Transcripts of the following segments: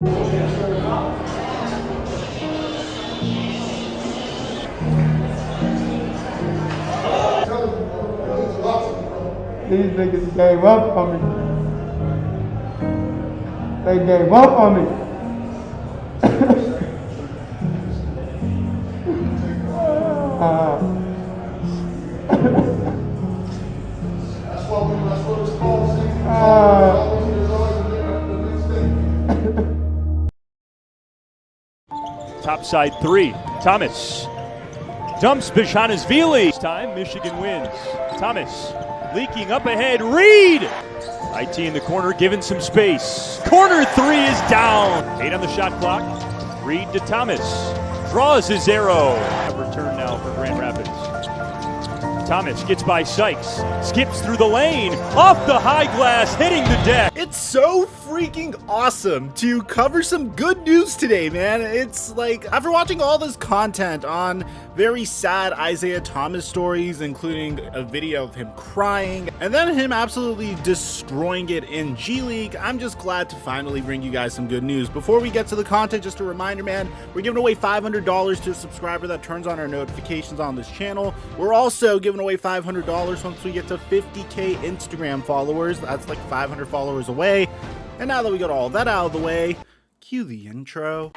These niggas gave up on me. They gave up on me. That's what it's called. Top side three. Thomas dumps Bezhanishvili. This time Michigan wins. Thomas leaking up ahead. Reed. IT in the corner, given some space. Corner three is down. 8 on the shot clock. Reed to Thomas. Draws his arrow. Return now for Grand Rapids. Thomas gets by Sykes. Skips through the lane. Off the high glass, hitting the deck. It's so freaking awesome to cover some good news today, man. It's like, after watching all this content on very sad Isaiah Thomas stories, including a video of him crying, and then him absolutely destroying it in G League, I'm just glad to finally bring you guys some good news. Before we get to the content, just a reminder, man, we're giving away $500 to a subscriber that turns on our notifications on this channel. We're also giving away $500 once we get to 50K Instagram followers. That's like 500 followers away. And now that we got all that out of the way, cue the intro.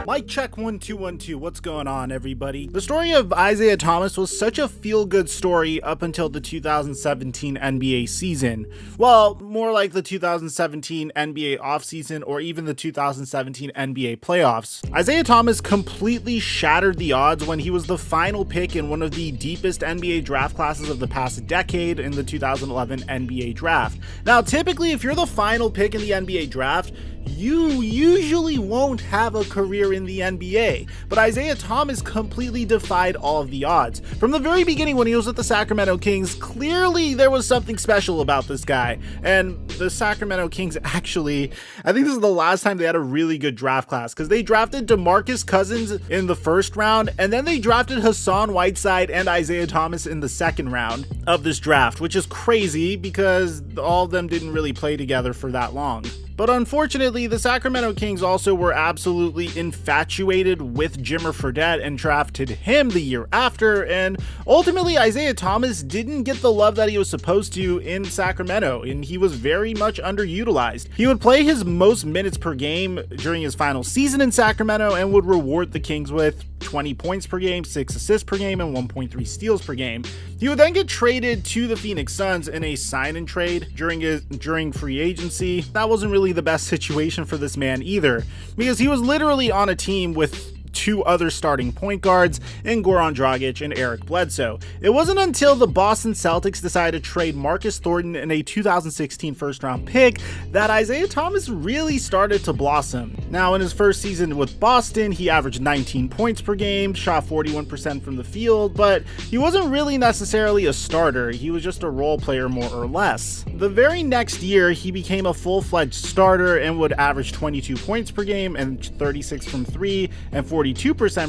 Mic check 1 2 1 2. What's going on, everybody? The story of Isaiah Thomas was such a feel-good story up until the 2017 NBA season. Well, more like the 2017 NBA offseason or even the 2017 NBA playoffs. Isaiah Thomas completely shattered the odds when he was the final pick in one of the deepest NBA draft classes of the past decade in the 2011 NBA draft. Now, typically, if you're the final pick in the NBA draft, you usually won't have a career in the NBA, but Isaiah Thomas completely defied all of the odds. From the very beginning when he was with the Sacramento Kings, clearly there was something special about this guy, and the Sacramento Kings actually, I think this is the last time they had a really good draft class, because they drafted DeMarcus Cousins in the first round, and then they drafted Hassan Whiteside and Isaiah Thomas in the second round of this draft, which is crazy because all of them didn't really play together for that long. But unfortunately, the Sacramento Kings also were absolutely infatuated with Jimmer Fredette and drafted him the year after, and ultimately Isaiah Thomas didn't get the love that he was supposed to in Sacramento, and he was very much underutilized. He would play his most minutes per game during his final season in Sacramento and would reward the Kings with 20 points per game, 6 assists per game, and 1.3 steals per game. He would then get traded to the Phoenix Suns in a sign and trade during free agency. That wasn't really the best situation for this man either, because he was literally on a team with 2 other starting point guards in Goran Dragic and Eric Bledsoe. It wasn't until the Boston Celtics decided to trade Marcus Thornton in a 2016 first round pick that Isaiah Thomas really started to blossom. Now, in his first season with Boston, he averaged 19 points per game, shot 41% from the field, but he wasn't really necessarily a starter. He was just a role player more or less. The very next year, he became a full-fledged starter and would average 22 points per game and 36 from 3 and 42%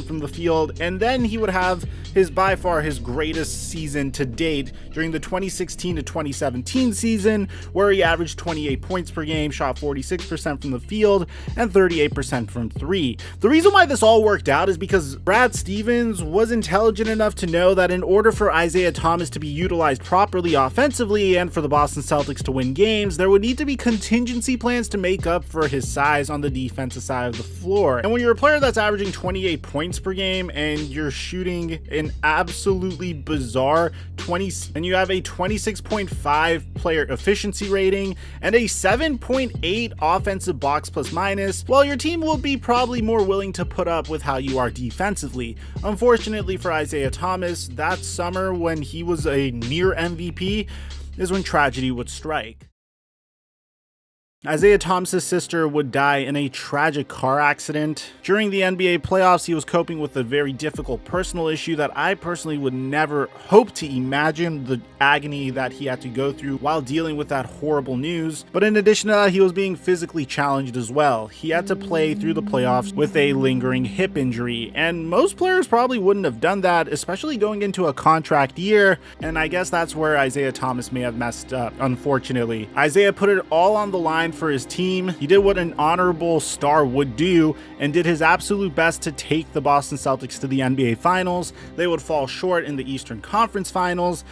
from the field, and then he would have by far his greatest season to date during the 2016 to 2017 season, where he averaged 28 points per game, shot 46% from the field, and 38% from 3. The reason why this all worked out is because Brad Stevens was intelligent enough to know that in order for Isaiah Thomas to be utilized properly offensively and for the Boston Celtics to win games, there would need to be contingency plans to make up for his size on the defensive side of the floor. And when you're a player that's averaging 28 points per game and you're shooting an absolutely bizarre and you have a 26.5 player efficiency rating and a 7.8 offensive box plus minus, well, your team will be probably more willing to put up with how you are defensively. Unfortunately for Isaiah Thomas, that summer when he was a near MVP is when tragedy would strike. Isaiah Thomas's sister would die in a tragic car accident. During the NBA playoffs, he was coping with a very difficult personal issue that I personally would never hope to imagine the agony that he had to go through while dealing with that horrible news. But in addition to that, he was being physically challenged as well. He had to play through the playoffs with a lingering hip injury, and most players probably wouldn't have done that, especially going into a contract year, and I guess that's where Isaiah Thomas may have messed up, unfortunately. Isaiah put it all on the line for his team. He did what an honorable star would do and did his absolute best to take the Boston Celtics to the NBA Finals. They would fall short in the Eastern Conference Finals.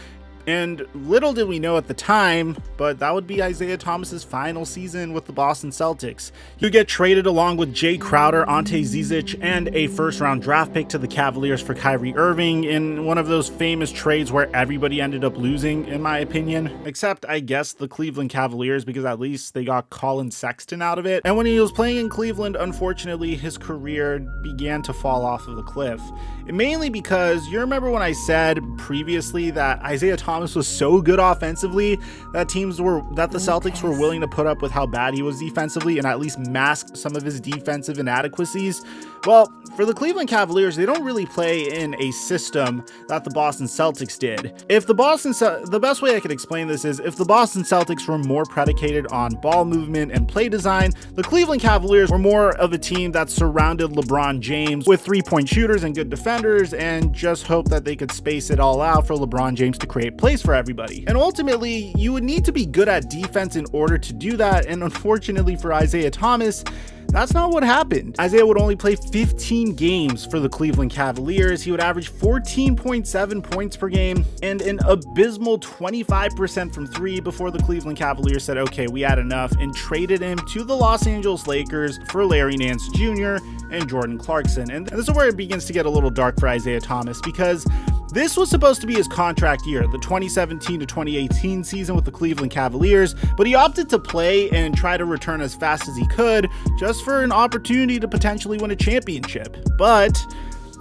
And little did we know at the time, but that would be Isaiah Thomas's final season with the Boston Celtics. He would get traded along with Jay Crowder, Ante Zizic, and a first-round draft pick to the Cavaliers for Kyrie Irving in one of those famous trades where everybody ended up losing, in my opinion. Except, I guess, the Cleveland Cavaliers, because at least they got Colin Sexton out of it. And when he was playing in Cleveland, unfortunately, his career began to fall off of the cliff. Mainly because, you remember when I said previously that Isaiah Thomas was so good offensively that the Celtics were willing to put up with how bad he was defensively and at least mask some of his defensive inadequacies? Well, for the Cleveland Cavaliers, they don't really play in a system that the Boston Celtics did. The best way I could explain this is if the Boston Celtics were more predicated on ball movement and play design, the Cleveland Cavaliers were more of a team that surrounded LeBron James with three-point shooters and good defenders and just hoped that they could space it all out for LeBron James to create plays for everybody. And ultimately, you would need to be good at defense in order to do that, and unfortunately for Isaiah Thomas, that's not what happened. Isaiah would only play 15 games for the Cleveland Cavaliers. He would average 14.7 points per game and an abysmal 25% from three before the Cleveland Cavaliers said, okay, we had enough, and traded him to the Los Angeles Lakers for Larry Nance Jr. and Jordan Clarkson. And this is where it begins to get a little dark for Isaiah Thomas, because this was supposed to be his contract year, the 2017 to 2018 season with the Cleveland Cavaliers, but he opted to play and try to return as fast as he could just for an opportunity to potentially win a championship. But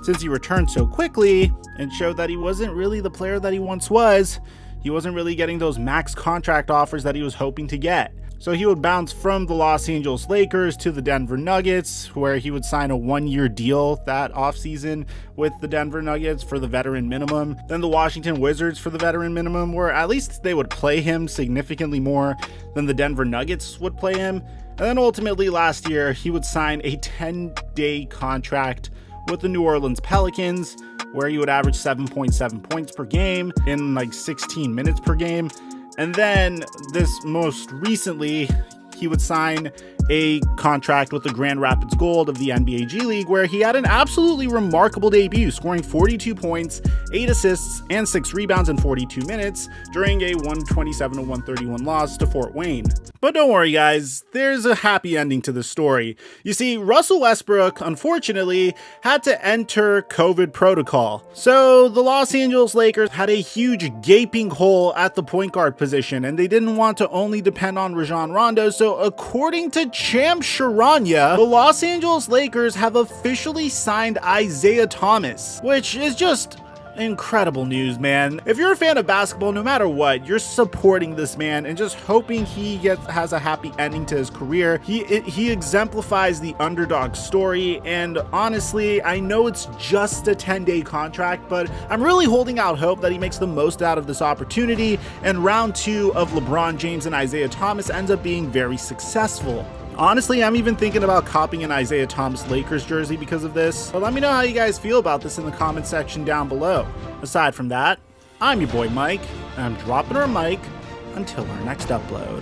since he returned so quickly and showed that he wasn't really the player that he once was, he wasn't really getting those max contract offers that he was hoping to get. So he would bounce from the Los Angeles Lakers to the Denver Nuggets, where he would sign a one-year deal that offseason with the Denver Nuggets for the veteran minimum. Then the Washington Wizards for the veteran minimum, where at least they would play him significantly more than the Denver Nuggets would play him. And then ultimately last year, he would sign a 10-day contract with the New Orleans Pelicans, where he would average 7.7 points per game in like 16 minutes per game. And then this most recently, he would sign a contract with the Grand Rapids Gold of the NBA G League, where he had an absolutely remarkable debut, scoring 42 points, 8 assists, and 6 rebounds in 42 minutes during a 127-131 loss to Fort Wayne. But don't worry, guys, there's a happy ending to this story. You see, Russell Westbrook, unfortunately, had to enter COVID protocol. So the Los Angeles Lakers had a huge gaping hole at the point guard position, and they didn't want to only depend on Rajon Rondo. So according to Champ Charania, the Los Angeles Lakers have officially signed Isaiah Thomas, which is just incredible news, man. If you're a fan of basketball, no matter what, you're supporting this man and just hoping he has a happy ending to his career. He exemplifies the underdog story, and honestly, I know it's just a 10-day contract, but I'm really holding out hope that he makes the most out of this opportunity, and round 2 of LeBron James and Isaiah Thomas ends up being very successful. Honestly, I'm even thinking about copying an Isaiah Thomas Lakers jersey because of this, but let me know how you guys feel about this in the comment section down below. Aside from that, I'm your boy Mike, and I'm dropping our mic until our next upload.